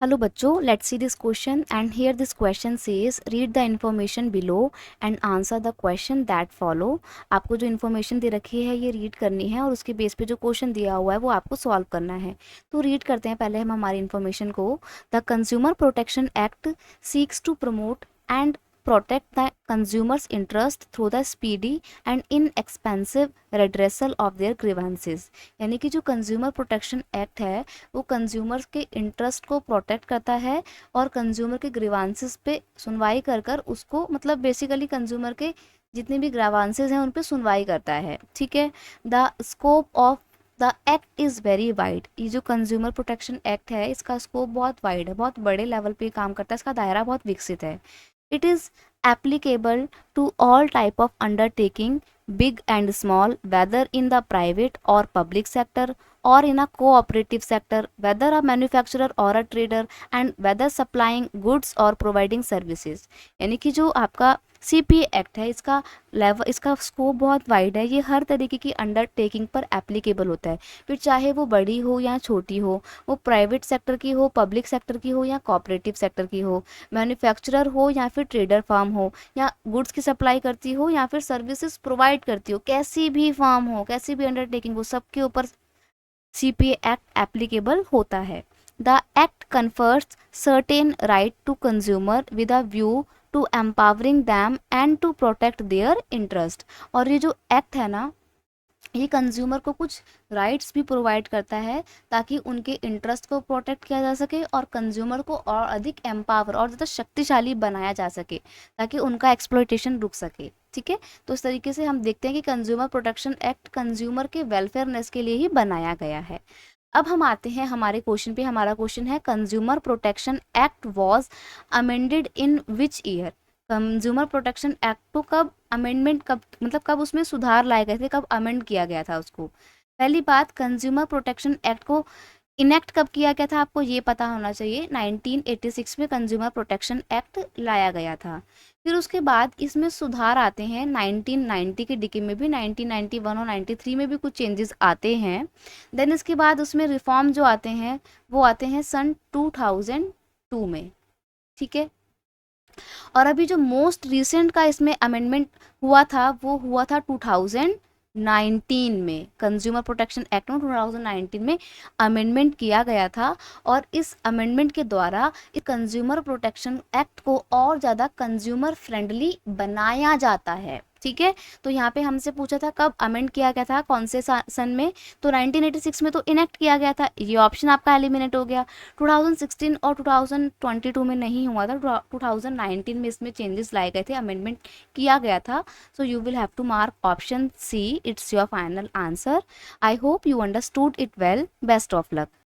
Hello बच्चों, let's see this question and here this question says read the information below and answer the question that follow। आपको जो information दे रखी है ये read करनी है और उसके बेस पे जो क्वेश्चन दिया हुआ है वो आपको सॉल्व करना है। तो रीड करते हैं पहले हम हमारी इन्फॉर्मेशन को। The consumer protection act seeks to promote and protect the consumers' interest through the speedy and inexpensive redressal of their grievances। यानी कि जो कंज्यूमर प्रोटेक्शन एक्ट है वो कंज्यूमर्स के इंटरेस्ट को प्रोटेक्ट करता है और कंज्यूमर के ग्रीवांसेस पे सुनवाई कर कर उसको मतलब बेसिकली कंज्यूमर के जितने भी ग्रीवांसेस हैं उन पे सुनवाई करता है। ठीक है। The scope of the act is very wide. ये जो कंज्यूमर प्रोटेक्शन एक्ट है इसका स्कोप बहुत वाइड है, बहुत बड़े लेवल पे काम करता है, इसका दायरा बहुत विकसित है। It is applicable to all type of undertaking, big and small, whether in the private or public sector or in a cooperative sector, whether a manufacturer or a trader, and whether supplying goods or providing services। यानी कि जो आपका CPA act है इसका level, इसका scope बहुत wide है, ये हर तरीके की अंडरटेकिंग पर एप्लीकेबल होता है, फिर चाहे वो बड़ी हो या छोटी हो, वो प्राइवेट सेक्टर की हो, पब्लिक सेक्टर की हो या कोऑपरेटिव सेक्टर की हो, मैन्युफैक्चरर हो या फिर ट्रेडर फार्म हो, या गुड्स की सप्लाई करती हो या फिर सर्विसेज प्रोवाइड करती हो, कैसी भी फार्म हो, कैसी भी अंडरटेकिंग हो, सबके ऊपर CPA एक्ट एप्लीकेबल होता है। The act confers certain right to consumer with a view to empowering them and to protect their interest. और ये जो एक्ट है ना ये कंज्यूमर को कुछ राइट्स भी प्रोवाइड करता है ताकि उनके इंटरेस्ट को प्रोटेक्ट किया जा सके और कंज्यूमर को और अधिक एम्पावर और ज़्यादा शक्तिशाली बनाया जा सके ताकि उनका एक्सप्लॉयटेशन रुक सके। ठीक है। तो इस तरीके से हम देखते हैं कि कंज्यूमर प्रोटेक्शन एक्ट कंज्यूमर के वेलफेयरनेस के लिए ही बनाया गया है। अब हम आते हैं हमारे क्वेश्चन पे। हमारा क्वेश्चन है consumer protection act was amended in which year. Consumer protection act को कब अमेंडमेंट, कब मतलब कब उसमें सुधार लाए गए थे, कब अमेंड किया गया था उसको। पहली बात, कंज्यूमर प्रोटेक्शन एक्ट को इनेक्ट कब किया गया था आपको ये पता होना चाहिए। 1986 में कंज्यूमर प्रोटेक्शन एक्ट लाया गया था। फिर उसके बाद इसमें सुधार आते हैं 1990 के डिके में भी, 1991 और 93 में भी कुछ चेंजेस आते हैं। देन इसके बाद उसमें रिफॉर्म जो आते हैं वो आते हैं सन 2002 में। ठीक है। और अभी जो मोस्ट रिसेंट का इसमें अमेंडमेंट हुआ था वो हुआ था 2019 में। कंज्यूमर प्रोटेक्शन एक्ट में 2019 में अमेंडमेंट किया गया था और इस अमेंडमेंट के द्वारा इस कंज्यूमर प्रोटेक्शन एक्ट को और ज़्यादा कंज्यूमर फ्रेंडली बनाया जाता है। ठीक है। तो यहाँ पे हमसे पूछा था कब अमेंड किया गया था, कौन से सन में, तो 1986 में तो इनेक्ट किया गया था, ये ऑप्शन आपका एलिमिनेट हो गया। 2016 और 2022 में नहीं हुआ था, 2019 में इसमें चेंजेस लाए गए थे, अमेंडमेंट किया गया था। So you will have to mark option C, it's your final answer. I hope you understood it well. Best of luck.